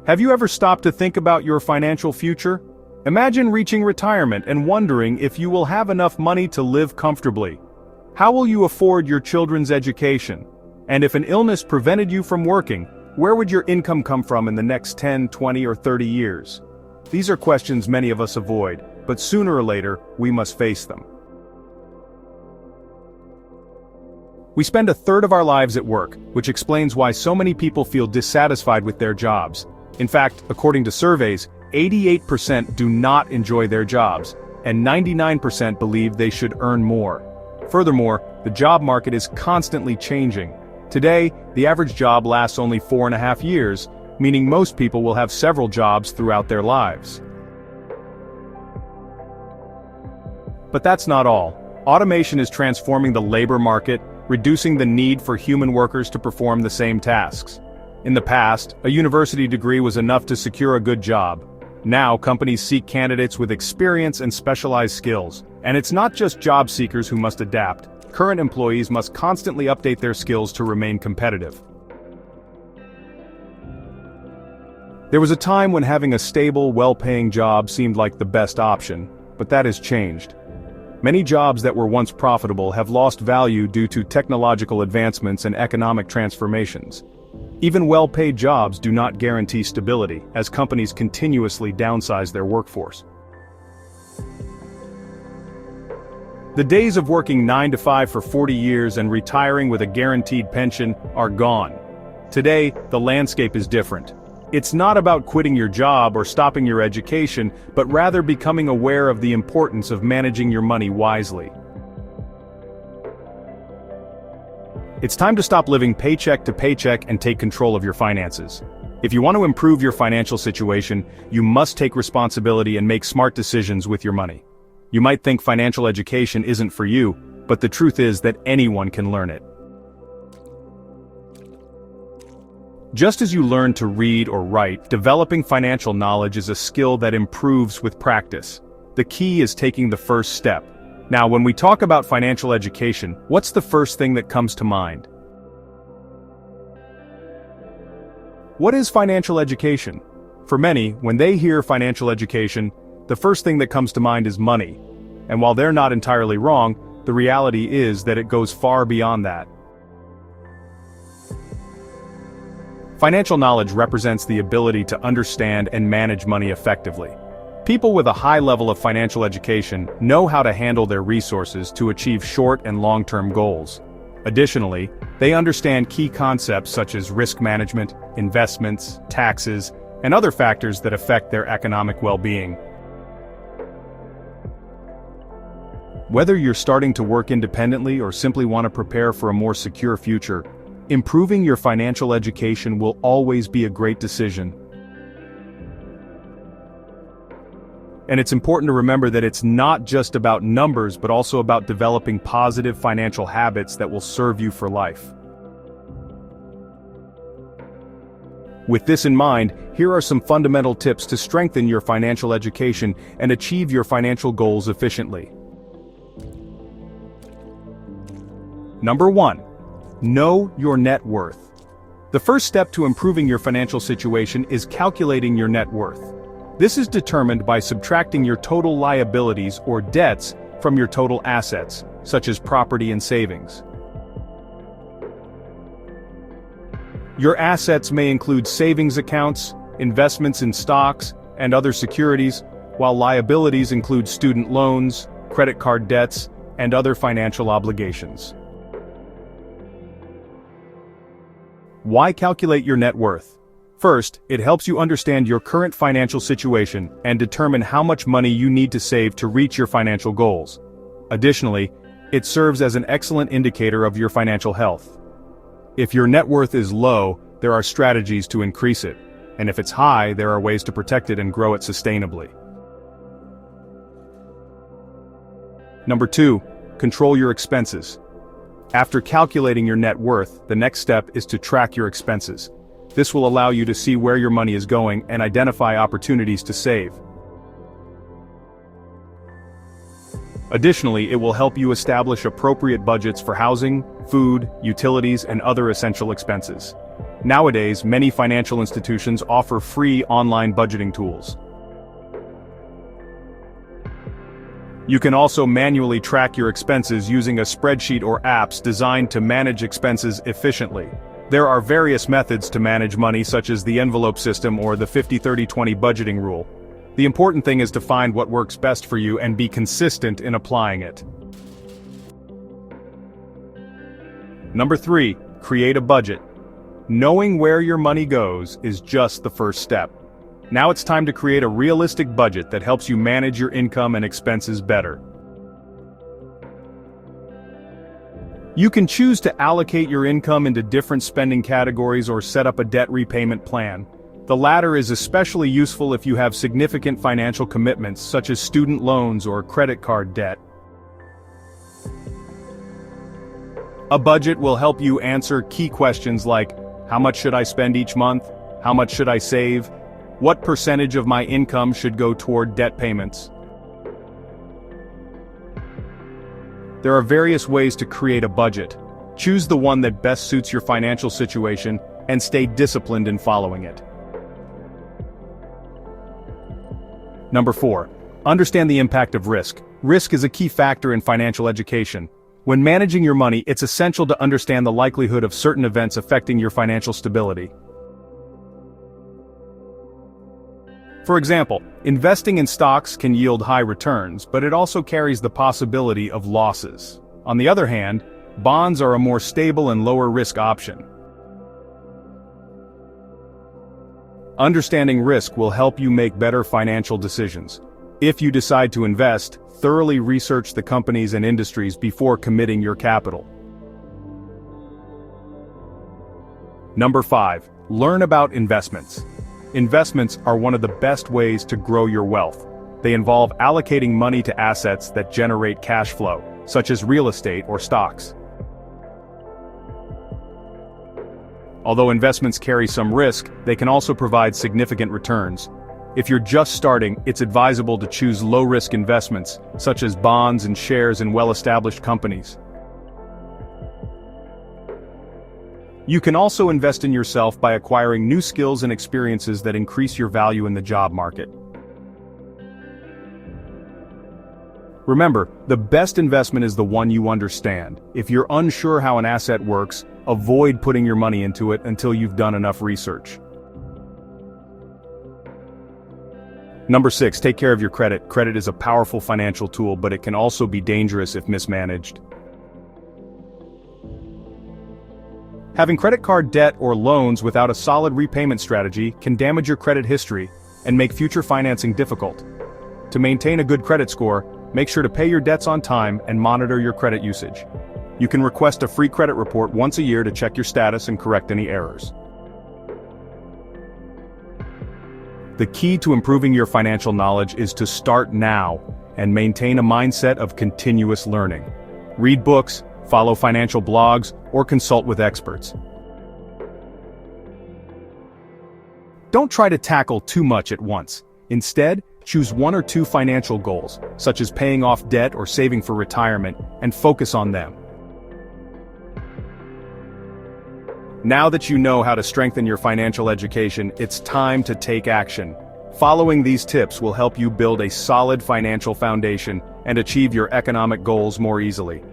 Have you ever stopped to think about your financial future? Imagine reaching retirement and wondering if you will have enough money to live comfortably. How will you afford your children's education? And if an illness prevented you from working, where would your income come from in the next 10, 20, or 30 years? These are questions many of us avoid, but sooner or later, we must face them. We spend a third of our lives at work, which explains why so many people feel dissatisfied with their jobs. In fact, according to surveys, 88% do not enjoy their jobs, and 99% believe they should earn more. Furthermore, the job market is constantly changing. Today, the average job lasts only 4.5 years, meaning most people will have several jobs throughout their lives. But that's not all. Automation is transforming the labor market, reducing the need for human workers to perform the same tasks. In the past, a university degree was enough to secure a good job. Now, companies seek candidates with experience and specialized skills. And it's not just job seekers who must adapt. Current employees must constantly update their skills to remain competitive. There was a time when having a stable, well-paying job seemed like the best option, but that has changed. Many jobs that were once profitable have lost value due to technological advancements and economic transformations. Even well-paid jobs do not guarantee stability, as companies continuously downsize their workforce. The days of working 9 to 5 for 40 years and retiring with a guaranteed pension are gone. Today, the landscape is different. It's not about quitting your job or stopping your education, but rather becoming aware of the importance of managing your money wisely. It's time to stop living paycheck to paycheck and take control of your finances. If you want to improve your financial situation, you must take responsibility and make smart decisions with your money. You might think financial education isn't for you, but the truth is that anyone can learn it. Just as you learn to read or write, developing financial knowledge is a skill that improves with practice. The key is taking the first step. Now, when we talk about financial education, what's the first thing that comes to mind? What is financial education? For many, when they hear financial education, the first thing that comes to mind is money. And while they're not entirely wrong, the reality is that it goes far beyond that. Financial knowledge represents the ability to understand and manage money effectively. People with a high level of financial education know how to handle their resources to achieve short and long-term goals. Additionally, they understand key concepts such as risk management, investments, taxes, and other factors that affect their economic well-being. Whether you're starting to work independently or simply want to prepare for a more secure future, improving your financial education will always be a great decision. And it's important to remember that it's not just about numbers, but also about developing positive financial habits that will serve you for life. With this in mind, here are some fundamental tips to strengthen your financial education and achieve your financial goals efficiently. Number 1. Know your net worth. The first step to improving your financial situation is calculating your net worth. This is determined by subtracting your total liabilities or debts from your total assets, such as property and savings. Your assets may include savings accounts, investments in stocks, and other securities, while liabilities include student loans, credit card debts, and other financial obligations. Why calculate your net worth? First, it helps you understand your current financial situation and determine how much money you need to save to reach your financial goals. Additionally, it serves as an excellent indicator of your financial health. If your net worth is low, there are strategies to increase it, and if it's high, there are ways to protect it and grow it sustainably. Number 2, control your expenses. After calculating your net worth, the next step is to track your expenses. This will allow you to see where your money is going and identify opportunities to save. Additionally, it will help you establish appropriate budgets for housing, food, utilities, and other essential expenses. Nowadays, many financial institutions offer free online budgeting tools. You can also manually track your expenses using a spreadsheet or apps designed to manage expenses efficiently. There are various methods to manage money, such as the envelope system or the 50-30-20 budgeting rule. The important thing is to find what works best for you and be consistent in applying it. Number 3, create a budget. Knowing where your money goes is just the first step. Now it's time to create a realistic budget that helps you manage your income and expenses better. You can choose to allocate your income into different spending categories or set up a debt repayment plan. The latter is especially useful if you have significant financial commitments such as student loans or credit card debt. A budget will help you answer key questions like, how much should I spend each month? How much should I save? What percentage of my income should go toward debt payments? There are various ways to create a budget. Choose the one that best suits your financial situation and stay disciplined in following it. Number 4. Understand the impact of risk. Risk is a key factor in financial education. When managing your money, it's essential to understand the likelihood of certain events affecting your financial stability. For example, investing in stocks can yield high returns, but it also carries the possibility of losses. On the other hand, bonds are a more stable and lower risk option. Understanding risk will help you make better financial decisions. If you decide to invest, thoroughly research the companies and industries before committing your capital. Number 5. Learn about investments. Investments are one of the best ways to grow your wealth. They involve allocating money to assets that generate cash flow, such as real estate or stocks. Although investments carry some risk, they can also provide significant returns. If you're just starting, it's advisable to choose low-risk investments, such as bonds and shares in well-established companies. You can also invest in yourself by acquiring new skills and experiences that increase your value in the job market. Remember, the best investment is the one you understand. If you're unsure how an asset works, avoid putting your money into it until you've done enough research. Number 6, take care of your credit. Credit is a powerful financial tool, but it can also be dangerous if mismanaged. Having credit card debt or loans without a solid repayment strategy can damage your credit history and make future financing difficult. To maintain a good credit score, make sure to pay your debts on time and monitor your credit usage. You can request a free credit report once a year to check your status and correct any errors. The key to improving your financial knowledge is to start now and maintain a mindset of continuous learning. Read books, follow financial blogs, or consult with experts. Don't try to tackle too much at once. Instead, choose 1 or 2 financial goals, such as paying off debt or saving for retirement, and focus on them. Now that you know how to strengthen your financial education, it's time to take action. Following these tips will help you build a solid financial foundation and achieve your economic goals more easily.